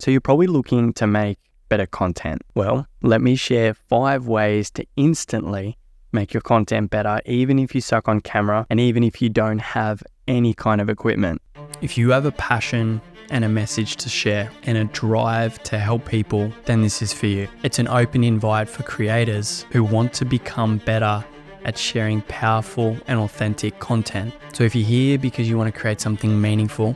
So you're probably looking to make better content. Well, let me share 5 ways to instantly make your content better, even if you suck on camera and even if you don't have any kind of equipment. If you have a passion and a message to share and a drive to help people, then this is for you. It's an open invite for creators who want to become better at sharing powerful and authentic content. So if you're here because you want to create something meaningful,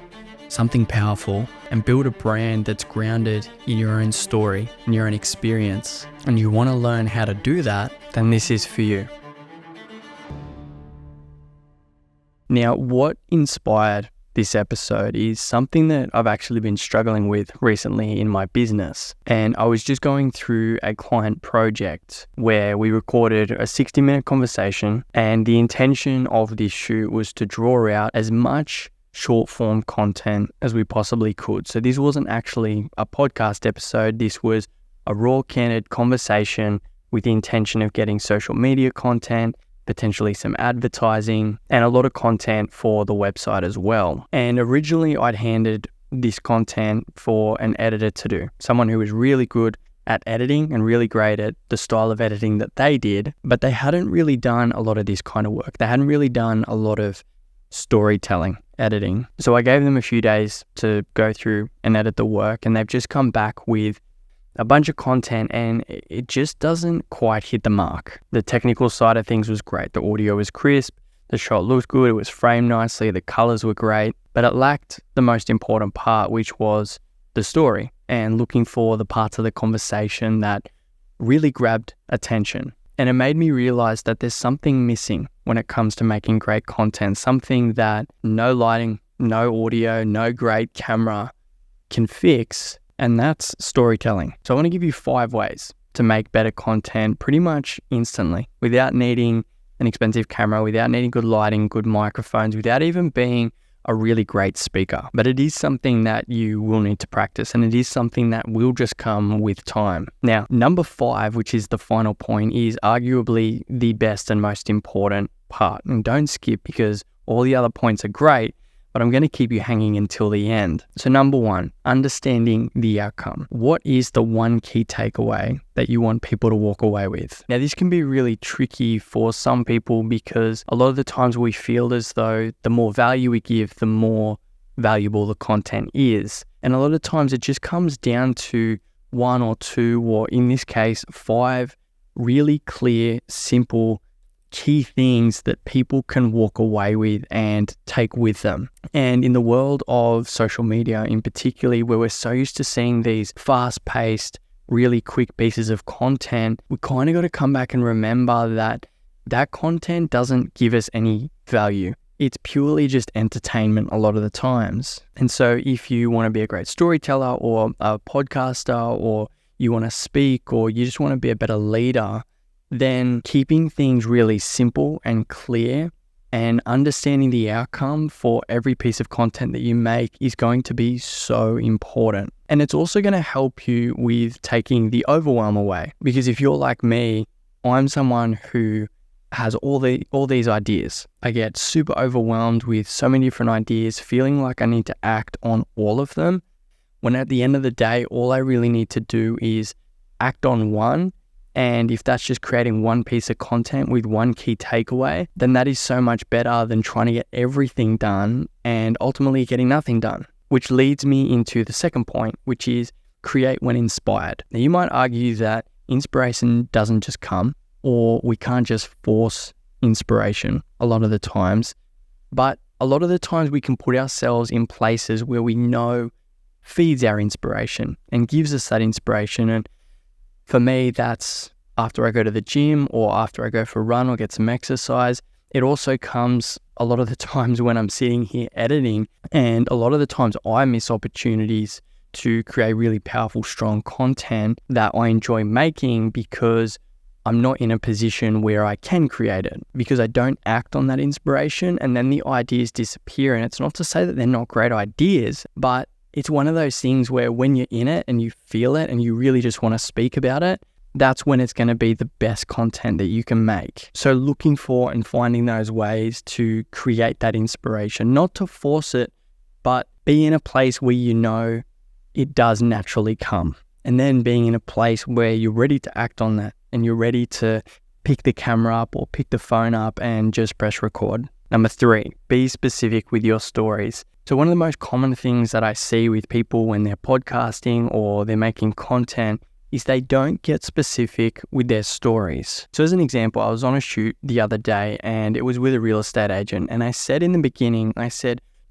something powerful, and build a brand that's grounded in your own story and your own experience, and you want to learn how to do that, then this is for you. Now, what inspired this episode is something that I've actually been struggling with recently in my business. And I was just going through a client project where we recorded a 60-minute conversation, and the intention of this shoot was to draw out as much short form content as we possibly could. So this wasn't actually a podcast episode. This was a raw, candid conversation with the intention of getting social media content, potentially some advertising, and a lot of content for the website as well. And originally I'd handed this content for an editor to do, someone who was really good at editing and really great at the style of editing that they did, but they hadn't really done a lot of this kind of work. They hadn't really done a lot of storytelling editing. So I gave them a few days to go through and edit the work, and they've just come back with a bunch of content, and it just doesn't quite hit the mark. The technical side of things was great. The audio was crisp, the shot looked good, it was framed nicely, the colors were great, but it lacked the most important part, which was the story, and looking for the parts of the conversation that really grabbed attention. And it made me realize that there's something missing when it comes to making great content, something that no lighting, no audio, no great camera can fix, and that's storytelling. So I want to give you 5 ways to make better content pretty much instantly without needing an expensive camera, without needing good lighting, good microphones, without even being a really great speaker. But it is something that you will need to practice, and it is something that will just come with time. Now, number 5, which is the final point, is arguably the best and most important part. And don't skip, because all the other points are great, but I'm going to keep you hanging until the end. So number 1, understanding the outcome. What is the one key takeaway that you want people to walk away with? Now, this can be really tricky for some people because a lot of the times we feel as though the more value we give, the more valuable the content is. And a lot of times it just comes down to 1 or 2, or in this case, 5 really clear, simple key things that people can walk away with and take with them. And in the world of social media in particular, where we're so used to seeing these fast-paced, really quick pieces of content, we kind of got to come back and remember that that content doesn't give us any value. It's purely just entertainment a lot of the times. And so if you want to be a great storyteller or a podcaster, or you want to speak, or you just want to be a better leader, then keeping things really simple and clear and understanding the outcome for every piece of content that you make is going to be so important. And it's also going to help you with taking the overwhelm away. Because if you're like me, I'm someone who has all these ideas. I get super overwhelmed with so many different ideas, feeling like I need to act on all of them, when at the end of the day, all I really need to do is act on one. And if that's just creating one piece of content with one key takeaway, then that is so much better than trying to get everything done and ultimately getting nothing done. Which leads me into the second point, which is create when inspired. Now, you might argue that inspiration doesn't just come, or we can't just force inspiration a lot of the times, but a lot of the times we can put ourselves in places where we know feeds our inspiration and gives us that inspiration. And for me, that's after I go to the gym, or after I go for a run or get some exercise. It also comes a lot of the times when I'm sitting here editing, and a lot of the times I miss opportunities to create really powerful, strong content that I enjoy making because I'm not in a position where I can create it, because I don't act on that inspiration, and then the ideas disappear. And it's not to say that they're not great ideas, but it's one of those things where when you're in it and you feel it and you really just want to speak about it, that's when it's going to be the best content that you can make. So looking for and finding those ways to create that inspiration, not to force it, but be in a place where you know it does naturally come. And then being in a place where you're ready to act on that and you're ready to pick the camera up or pick the phone up and just press record. Number 3, be specific with your stories. So one of the most common things that I see with people when they're podcasting or they're making content is they don't get specific with their stories. So as an example, I was on a shoot the other day and it was with a real estate agent. And I said in the beginning,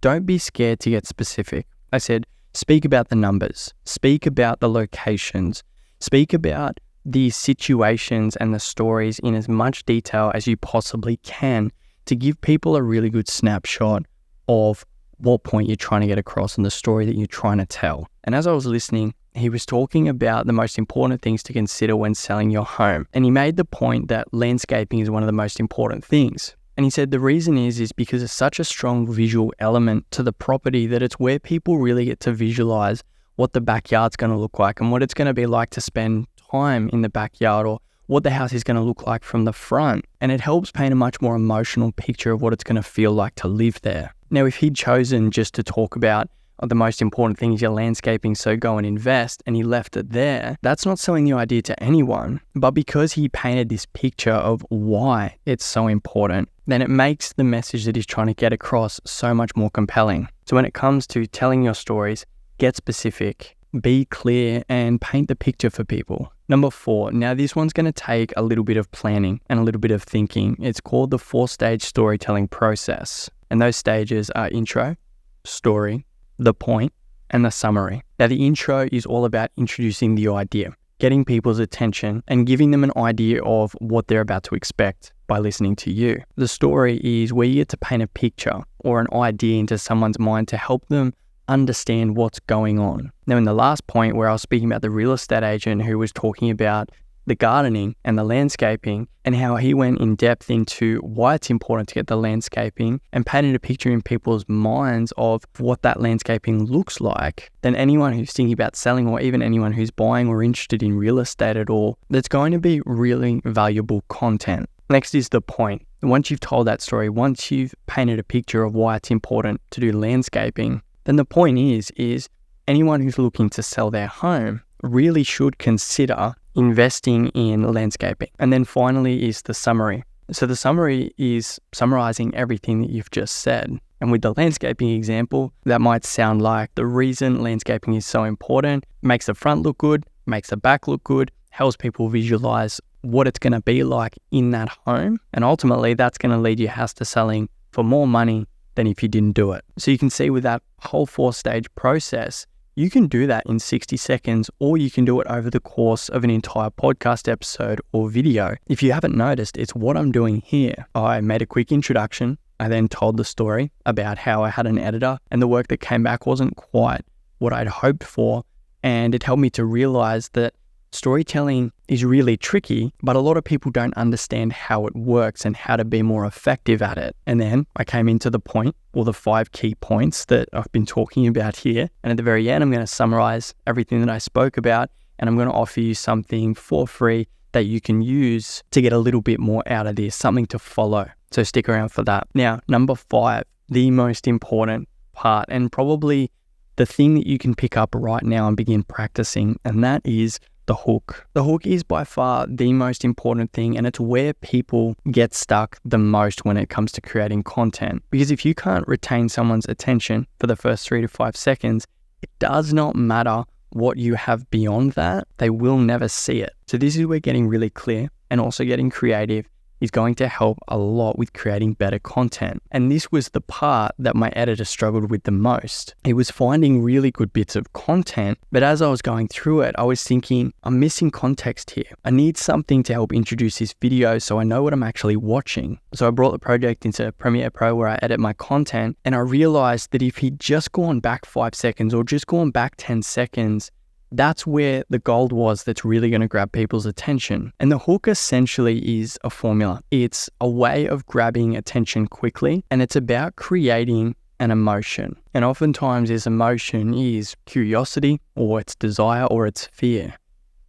don't be scared to get specific. I said, speak about the numbers, speak about the locations, speak about the situations and the stories in as much detail as you possibly can to give people a really good snapshot of what point you're trying to get across in the story that you're trying to tell. And as I was listening, he was talking about the most important things to consider when selling your home. And he made the point that landscaping is one of the most important things. And he said the reason is because it's such a strong visual element to the property that it's where people really get to visualize what the backyard's going to look like and what it's going to be like to spend time in the backyard, or what the house is going to look like from the front. And it helps paint a much more emotional picture of what it's going to feel like to live there. Now, if he'd chosen just to talk about the most important thing is your landscaping, so go and invest, and he left it there, that's not selling the idea to anyone. But because he painted this picture of why it's so important, then it makes the message that he's trying to get across so much more compelling. So when it comes to telling your stories, get specific, be clear, and paint the picture for people. Number 4, now this one's going to take a little bit of planning and a little bit of thinking. It's called the 4-stage storytelling process. And those stages are intro, story, the point, and the summary. Now the intro is all about introducing the idea, getting people's attention and giving them an idea of what they're about to expect by listening to you. The story is where you get to paint a picture or an idea into someone's mind to help them understand what's going on. Now in the last point where I was speaking about the real estate agent who was talking about the gardening and the landscaping and how he went in depth into why it's important to get the landscaping and painted a picture in people's minds of what that landscaping looks like, then anyone who's thinking about selling or even anyone who's buying or interested in real estate at all, that's going to be really valuable content. Next is the point. Once you've told that story, once you've painted a picture of why it's important to do landscaping, then the point is anyone who's looking to sell their home really should consider investing in landscaping. And then finally is the summary. So the summary is summarizing everything that you've just said. And with the landscaping example, that might sound like the reason landscaping is so important, makes the front look good, makes the back look good, helps people visualize what it's going to be like in that home. And ultimately, that's going to lead your house to selling for more money than if you didn't do it. So you can see with that whole 4-stage process, you can do that in 60 seconds, or you can do it over the course of an entire podcast episode or video. If you haven't noticed, it's what I'm doing here. I made a quick introduction. I then told the story about how I had an editor and the work that came back wasn't quite what I'd hoped for. And it helped me to realize that storytelling is really tricky, but a lot of people don't understand how it works and how to be more effective at it. And then I came into the point, or the 5 key points that I've been talking about here. And at the very end, I'm going to summarize everything that I spoke about, and I'm going to offer you something for free that you can use to get a little bit more out of this, something to follow. So stick around for that. Now, number 5, the most important part, and probably the thing that you can pick up right now and begin practicing, and that is the hook. The hook is by far the most important thing, and it's where people get stuck the most when it comes to creating content. Because if you can't retain someone's attention for the first 3 to 5 seconds, it does not matter what you have beyond that, they will never see it. So this is where getting really clear and also getting creative is going to help a lot with creating better content. And this was the part that my editor struggled with the most. It was finding really good bits of content, but as I was going through it, I was thinking, I'm missing context here. I need something to help introduce this video so I know what I'm actually watching. So I brought the project into Premiere Pro where I edit my content, and I realized that if he'd just gone back 5 seconds or just gone back 10 seconds, that's where the gold was that's really going to grab people's attention. And the hook essentially is a formula. It's a way of grabbing attention quickly, and it's about creating an emotion. And oftentimes this emotion is curiosity, or it's desire, or it's fear.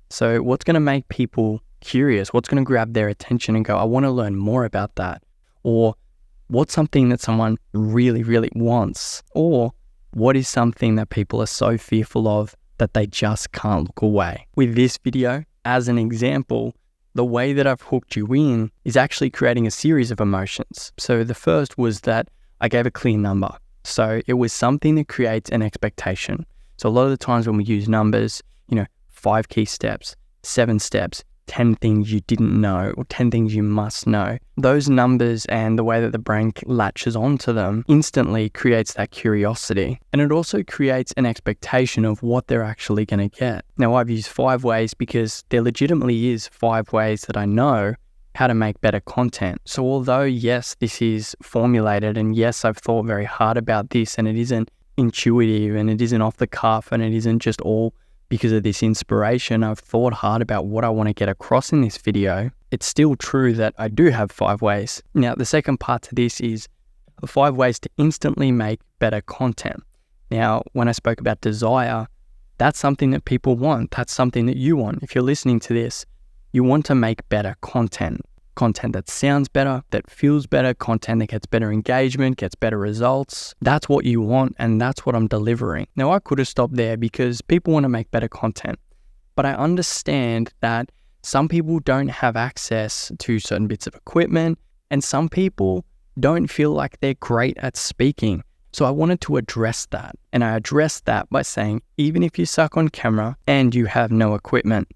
So what's going to make people curious? What's going to grab their attention and go, I want to learn more about that? Or what's something that someone really, really wants? Or what is something that people are so fearful of that they just can't look away. With this video, as an example, the way that I've hooked you in is actually creating a series of emotions. So the first was that I gave a clear number. So it was something that creates an expectation. So a lot of the times when we use numbers, 5 key steps, 7 steps, 10 things you didn't know, or 10 things you must know, those numbers and the way that the brain latches onto them instantly creates that curiosity. And it also creates an expectation of what they're actually going to get. Now, I've used 5 ways because there legitimately is 5 ways that I know how to make better content. So although, yes, this is formulated, and yes, I've thought very hard about this, and it isn't intuitive, and it isn't off the cuff, and it isn't just all because of this inspiration, I've thought hard about what I want to get across in this video. It's still true that I do have 5 ways. Now, the second part to this is 5 ways to instantly make better content. Now, when I spoke about desire, that's something that people want. That's something that you want. If you're listening to this, you want to make better content. Content that sounds better, that feels better, content that gets better engagement, gets better results. That's what you want, and that's what I'm delivering. Now, I could have stopped there because people want to make better content, but I understand that some people don't have access to certain bits of equipment, and some people don't feel like they're great at speaking. So I wanted to address that, and I addressed that by saying, even if you suck on camera and you have no equipment,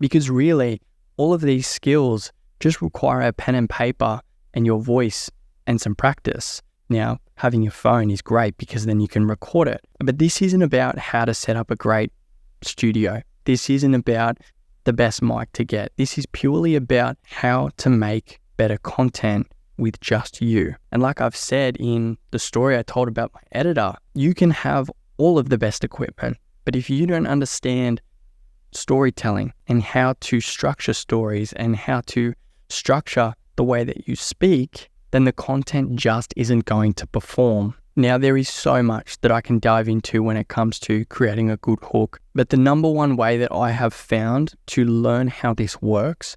because really, all of these skills just require a pen and paper and your voice and some practice. Now, having your phone is great because then you can record it. But this isn't about how to set up a great studio. This isn't about the best mic to get. This is purely about how to make better content with just you. And like I've said in the story I told about my editor, you can have all of the best equipment, but if you don't understand storytelling and how to structure stories and how to structure the way that you speak, then the content just isn't going to perform. Now, there is so much that I can dive into when it comes to creating a good hook, but the number one way that I have found to learn how this works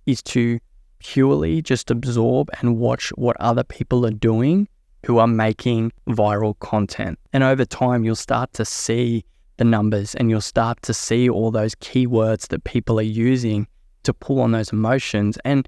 is to purely just absorb and watch what other people are doing who are making viral content. And over time, you'll start to see the numbers and you'll start to see all those keywords that people are using to pull on those emotions, and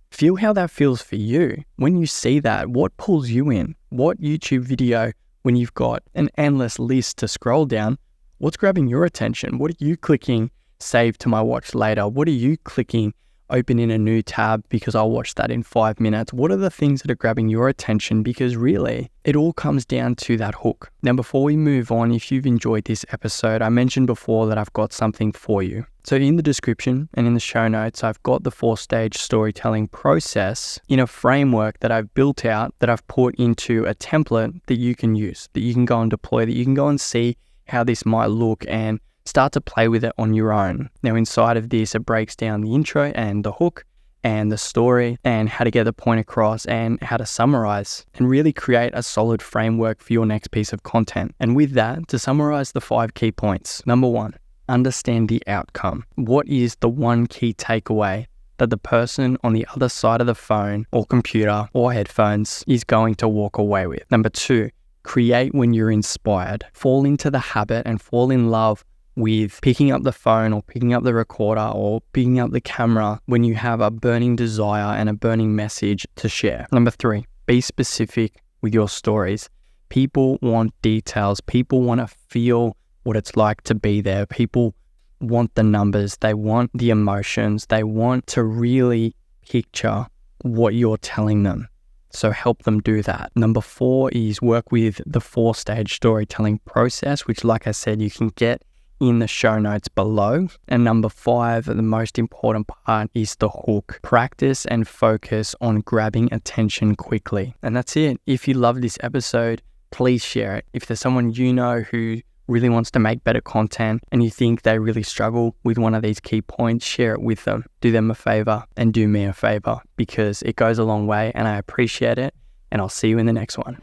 feel how that feels for you. When you see that, what pulls you in? What YouTube video, when you've got an endless list to scroll down, what's grabbing your attention? What are you clicking save to my watch later? What are you clicking open in a new tab because I'll watch that in 5 minutes? What are the things that are grabbing your attention? Because really, it all comes down to that hook. Now, before we move on, if you've enjoyed this episode, I mentioned before that I've got something for you. So in the description and in the show notes, I've got the 4-stage storytelling process in a framework that I've built out, that I've put into a template that you can use, that you can go and deploy, that you can go and see how this might look and start to play with it on your own. Now, inside of this, it breaks down the intro and the hook and the story and how to get the point across and how to summarize and really create a solid framework for your next piece of content. And with that, to summarize the 5 key points. Number 1, understand the outcome. What is the one key takeaway that the person on the other side of the phone or computer or headphones is going to walk away with? Number 2, create when you're inspired. Fall into the habit and fall in love with picking up the phone or picking up the recorder or picking up the camera when you have a burning desire and a burning message to share. Number 3, be specific with your stories. People want details. People want to feel what it's like to be there. People want the numbers. They want the emotions. They want to really picture what you're telling them. So help them do that. Number 4 is work with the 4-stage storytelling process, which, like I said, you can get in the show notes below. And number 5, the most important part, is the hook. Practice and focus on grabbing attention quickly. And that's it. If you love this episode, please share it. If there's someone you know who really wants to make better content and you think they really struggle with one of these key points, share it with them. Do them a favor and do me a favor, because it goes a long way and I appreciate it. And I'll see you in the next one.